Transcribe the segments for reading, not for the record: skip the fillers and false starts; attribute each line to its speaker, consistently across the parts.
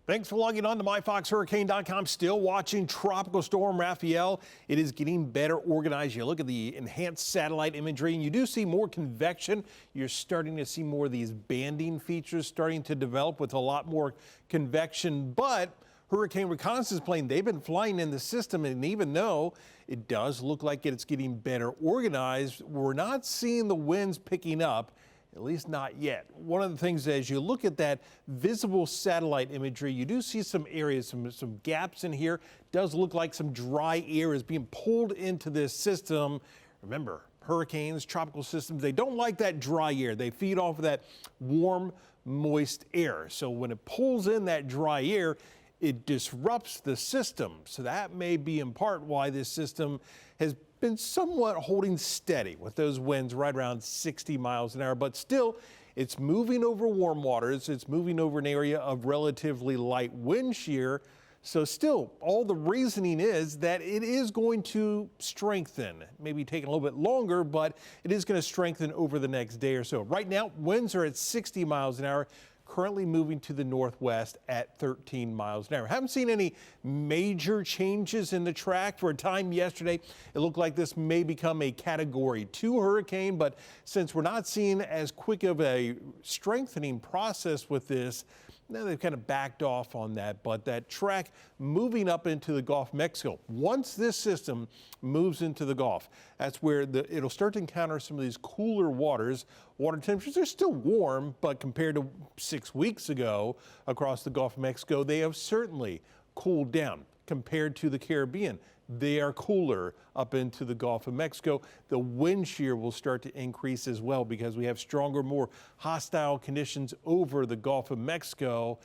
Speaker 1: Thanks for logging on to myfoxhurricane.com. Still watching Tropical Storm Rafael. It is getting better organized. You look at the enhanced satellite imagery and you do see more convection. You're starting to see more of these banding features starting to develop with a lot more convection. But Hurricane reconnaissance plane, they've been flying in the system, and even though it does look like it's getting better organized, we're not seeing the winds picking up. At least not yet. One of the things, as you look at that visible satellite imagery, you do see some areas, some gaps in here. Does look like some dry air is being pulled into this system. Remember, hurricanes, tropical systems, they don't like that dry air. They feed off of that warm, moist air. So when it pulls in that dry air, it disrupts the system. So that may be in part why this system has been somewhat holding steady with those winds right around 60 miles an hour, but still it's moving over warm waters. It's moving over an area of relatively light wind shear. So still, all the reasoning is that it is going to strengthen, maybe taking a little bit longer, but it is going to strengthen over the next day or so. Right now, winds are at 60 miles an hour. Currently moving to the northwest at 13 miles an hour. Haven't seen any major changes in the track. For a time yesterday, it looked like this may become a Category 2 hurricane, but since we're not seeing as quick of a strengthening process with this, now they've kind of backed off on that. But that track moving up into the Gulf of Mexico, once this system moves into the Gulf, that's where it'll start to encounter some of these cooler waters. Water temperatures are still warm, but compared to 6 weeks ago across the Gulf of Mexico, they have certainly cooled down. Compared to the Caribbean, they are cooler up into the Gulf of Mexico. The wind shear will start to increase as well because we have stronger, more hostile conditions over the Gulf of Mexico,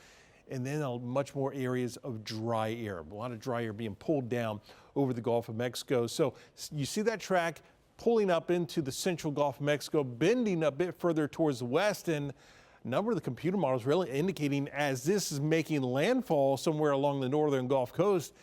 Speaker 1: and then much more areas of dry air. A lot of dry air being pulled down over the Gulf of Mexico. So you see that track pulling up into the central Gulf of Mexico, bending a bit further towards the west, and a number of the computer models really indicating as this is making landfall somewhere along the northern Gulf Coast,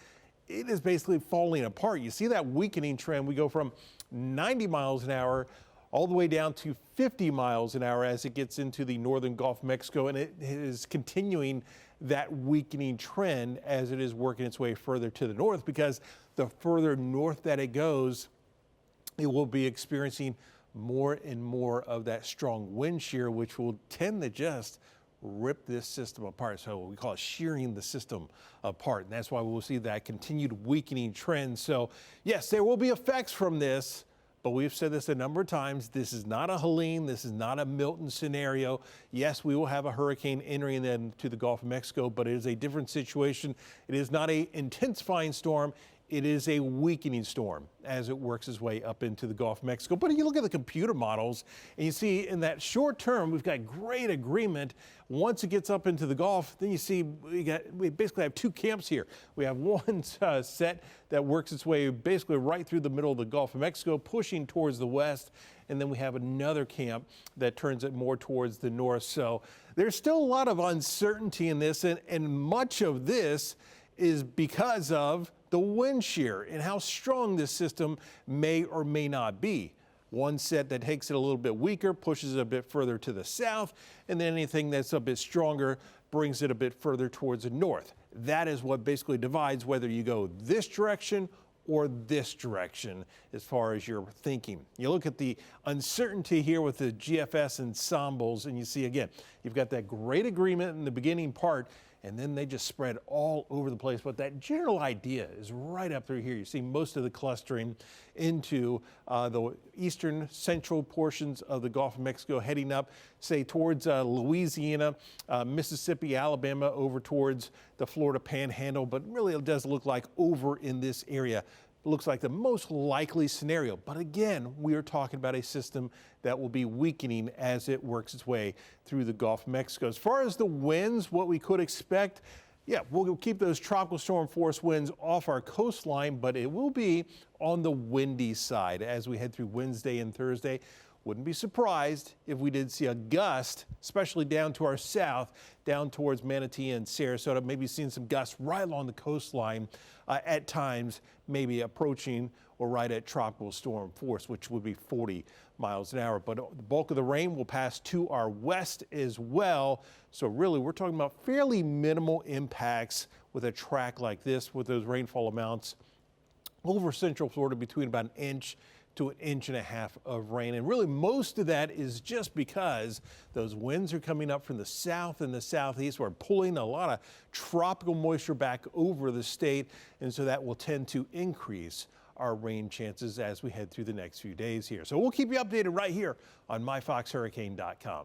Speaker 1: it is basically falling apart. You see that weakening trend. We go from 90 miles an hour all the way down to 50 miles an hour as it gets into the northern Gulf of Mexico, and it is continuing that weakening trend as it is working its way further to the north, because the further north that it goes, it will be experiencing more and more of that strong wind shear, which will tend to just rip this system apart. So we call it shearing the system apart. And that's why we'll see that continued weakening trend. So yes, there will be effects from this, but we've said this a number of times. This is not a Helene. This is not a Milton scenario. Yes, we will have a hurricane entering into the Gulf of Mexico, but it is a different situation. It is not an intensifying storm. It is a weakening storm as it works its way up into the Gulf of Mexico. But if you look at the computer models and you see in that short term, we've got great agreement. Once it gets up into the Gulf, then you see we basically have two camps here. We have one set that works its way basically right through the middle of the Gulf of Mexico, pushing towards the west. And then we have another camp that turns it more towards the north. So there's still a lot of uncertainty in this, and much of this is because of the wind shear and how strong this system may or may not be. One set that takes it a little bit weaker pushes it a bit further to the south, and then anything that's a bit stronger brings it a bit further towards the north. That is what basically divides whether you go this direction or this direction as far as your thinking. You look at the uncertainty here with the GFS ensembles, and you see again, you've got that great agreement in the beginning part, and then they just spread all over the place. But that general idea is right up through here. You see most of the clustering into the eastern central portions of the Gulf of Mexico, heading up, say, towards Louisiana, Mississippi, Alabama, over towards the Florida Panhandle. But really, it does look like over in this area. Looks like the most likely scenario. But again, we are talking about a system that will be weakening as it works its way through the Gulf of Mexico. As far as the winds, what we could expect, yeah, we'll keep those tropical storm force winds off our coastline, but it will be on the windy side as we head through Wednesday and Thursday. Wouldn't be surprised if we did see a gust, especially down to our south, down towards Manatee and Sarasota, maybe seeing some gusts right along the coastline at times, maybe approaching or right at tropical storm force, which would be 40 miles an hour. But the bulk of the rain will pass to our west as well. So really, we're talking about fairly minimal impacts with a track like this, with those rainfall amounts over Central Florida between about 1 inch to 1.5 inches of rain. And really most of that is just because those winds are coming up from the south and the southeast. We're pulling a lot of tropical moisture back over the state. And so that will tend to increase our rain chances as we head through the next few days here. So we'll keep you updated right here on myfoxhurricane.com.